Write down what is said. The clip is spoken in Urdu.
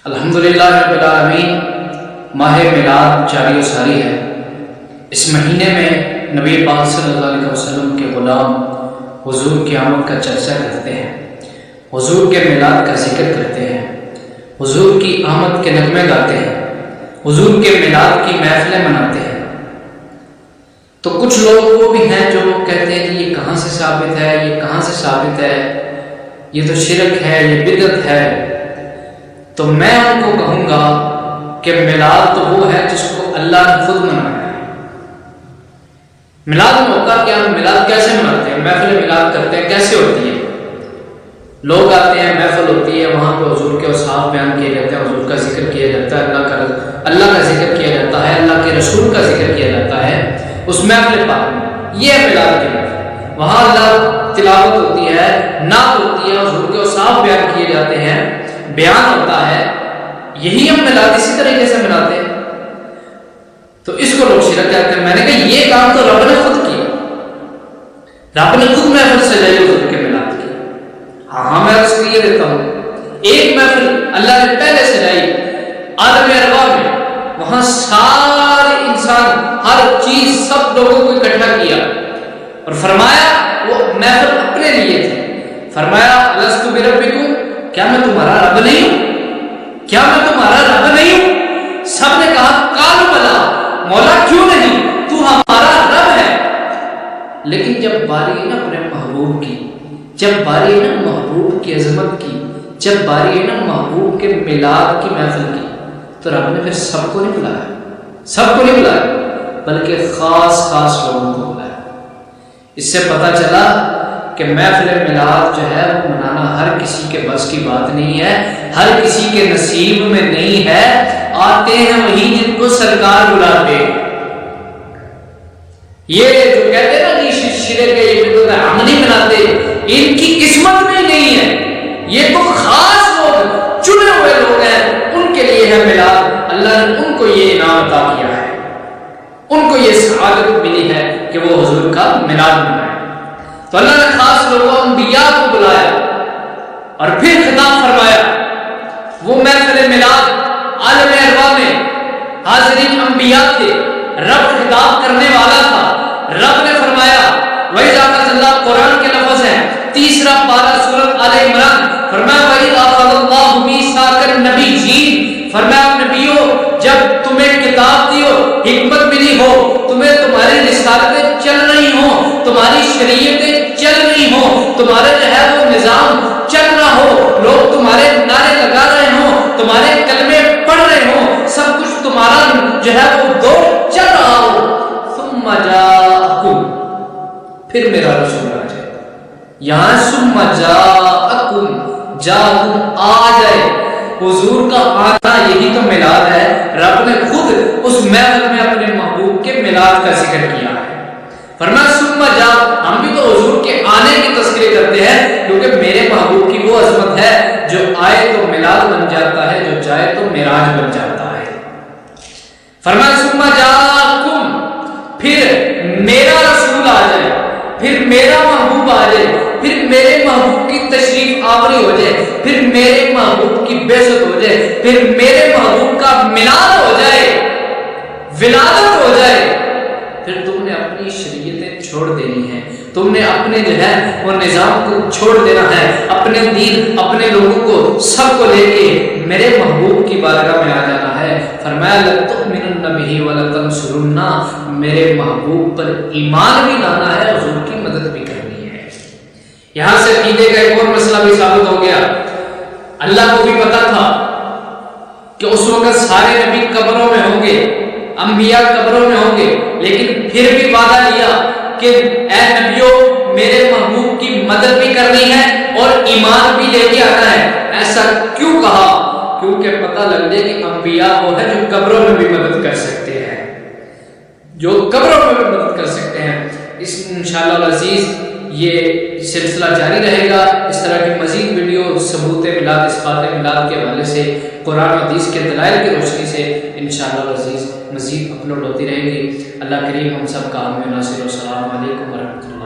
الحمدللہ رب العالمین۔ ماہ میلاد جاری و ساری ہے۔ اس مہینے میں نبی پاک صلی اللہ علیہ وسلم کے غلام حضور کی آمد کا چرچا کرتے ہیں، حضور کے میلاد کا ذکر کرتے ہیں، حضور کی آمد کے نغمے گاتے ہیں، حضور کے میلاد کی محفلیں مناتے ہیں۔ تو کچھ لوگ وہ بھی ہیں جو کہتے ہیں کہ یہ کہاں سے ثابت ہے، یہ کہاں سے ثابت ہے، یہ تو شرک ہے، یہ بدعت ہے۔ تو میں ان کو کہوں گا کہ میلاد تو وہ ہے جس کو اللہ نے خود منایا ہے۔ میلاد میں ہوتا کیا؟ ہم میلاد کیسے مناتے ہیں؟ محفل میلاد کرتے ہیں، کیسے ہوتی ہے؟ لوگ آتے ہیں، محفل ہوتی ہے، وہاں پہ حضور کے اوصاف بیان کیے جاتے ہیں، حضور کا ذکر کیا جاتا ہے، اللہ کا ذکر کیا جاتا ہے، اللہ کے رسول کا ذکر کیا جاتا ہے اس محفل پاک میں۔ یہ ہے میلاد کی محفل۔ وہاں اللہ تلاوت ہوتی ہے، نعت ہوتی ہے، حضور کے اوصاف بیان کیے جاتے ہیں، بیان ہوتا ہے۔ یہی ہم میلاد اسی طریقے سے مناتے ہیں۔ تو اس کو لوگ شرک کہتے ہیں۔ میں نے کہا یہ کام تو رب نے خود کیا، رب نے خود محفل سجائی حضور کے میلاد کی۔ ہاں میں اس لیے دیتا ہوں، ایک محفل اللہ نے پہلے سجائی عالم ارواح میں، وہاں سارے انسان، ہر چیز، سب لوگوں کو اکٹھا کیا اور فرمایا، وہ محفل اپنے لیے تھے، فرمایا الستُ بربکم، کیا میں تمہارا رب نہیں ہوں؟ کیا میں تمہارا رب نہیں ہوں؟ سب نے کہا قالوا بلی، مولا کیوں نہیں، تو ہمارا رب ہے۔ لیکن جب باری نا اپنے محبوب کی، جب باری نا محبوب کی عظمت کی، جب باری نا محبوب کے میلاد کی محفل کی، تو رب نے پھر سب کو نہیں بلایا، سب کو نہیں بلایا، بلکہ خاص خاص لوگوں کو بلایا۔ اس سے پتہ چلا کہ محفل میلاد جو ہے وہ منانا ہر کسی کے بس کی بات نہیں ہے، ہر کسی کے نصیب میں نہیں ہے۔ آتے ہیں وہی جن کو سرکار بلاتے۔ یہ جو کہتے ہیں نا کہ شرک ہے، یہ بدعت ہے، ہم نہیں مناتے، ان کی قسمت میں نہیں ہے۔ یہ تو خاص لوگ، چنے ہوئے لوگ ہیں، ان کے لیے ہے میلاد۔ اللہ نے ان کو یہ انعام عطا کیا ہے، ان کو یہ سعادت ملی ہے کہ وہ حضور کا میلاد منائے۔ تو اللہ نے خاص لوگوں، انبیاء کو بلایا اور پھر خطاب فرمایا۔ وہ محفل میلاد عالم ارواح میں حاضرین انبیاء تھے، رب خطاب کرنے والا تھا۔ رب نے فرمایا وَإِذَا أَخَذَ اللَّهُ، قرآن کے لفظ ہیں، 3 پارہ سورۃ آل عمران، فرمایا وَإِذَا أَخَذَ اللَّهُ مِيثَاقَ النَّبِيِّينَ، فرمایا نبیوں جب تمہیں کتاب دی ہو، حکمت ملی ہو، تمہیں تمہاری رسالتیں چل رہی ہوں، تمہاری شریعتیں چل رہی ہوں، تمہارے جو ہے وہ نظام چل رہا ہو، لوگ تمہارے نعرے لگا رہے ہوں، تمہارے کلمے پڑھ رہے ہوں، سب کچھ تمہارا جو ہے وہ دور چل رہا ہو، ثم جاءکم، پھر میرا رسول آ جائے۔ یہاں ثم جاءکم، جاءکم آ جائے، حضور کا آنا یہی تو میلاد ہے۔ رب نے خود اس محفل میں اپنے محبوب کے میلاد کا ذکر کیا ہے۔ فرمایا ثم جاء، ہم بھی تو حضور کے آنے کی تذکرے کرتے ہیں، کیونکہ میرے محبوب کی وہ عظمت ہے، جو آئے تو میلاد بن جاتا ہے، جو جائے تو معراج بن جاتا ہے۔ فرمایا ثم جاءکم، پھر میرا رسول آ جائے، پھر میرا محبوب آ جائے، پھر میرے محبوب کی تشریف آوری ہو جائے، پھر میرے محبوب کی بعثت ہو جائے، پھر میرے محبوب کا میلاد ہو جائے، ولادت ہو جائے، پھر تم نے اپنی شریعتیں چھوڑ دینی ہے، تم نے اپنے جو ہے وہ نظام کو چھوڑ دینا ہے، اپنے دین، اپنے لوگوں کو، سب کو لے کے میرے محبوب کی بارگاہ میں آ جانا ہے۔ فرمایا لَتُؤْمِنُنَّ بِهِ وَلَتَنْصُرُنَّهُ، میرے محبوب پر ایمان بھی لانا ہے، حضور کی مدد بھی کرنی ہے۔ یہاں سے عقیدے کا ایک اور مسئلہ بھی ثابت ہو گیا۔ اللہ کو بھی پتا تھا کہ اس وقت سارے نبی قبروں میں ہوں گے، انبیاء قبروں میں ہوں گے، لیکن پھر بھی وعدہ لیا کہ اے نبیوں میرے محبوب کی مدد بھی کرنی ہے اور ایمان بھی لے کے آنا ہے۔ ایسا کیوں کہا؟ کیونکہ پتہ لگ جائے کہ انبیاء وہ ہے جو قبروں میں بھی مدد کر سکتے ہیں، جو قبروں میں بھی مدد کر سکتے ہیں۔ اس انشاءاللہ العزیز یہ سلسلہ جاری رہے گا۔ اس طرح کی مزید ویڈیو ثبوت میلاد، اثبات میلاد کے حوالے سے، قرآن و حدیث کے دلائل کی روشنی سے انشاءاللہ العزیز مزید اپلوڈ ہوتی رہیں گی۔ اللہ کریم ہم سب کا حامی و ناصر، و السلام علیکم ورحمۃ اللہ۔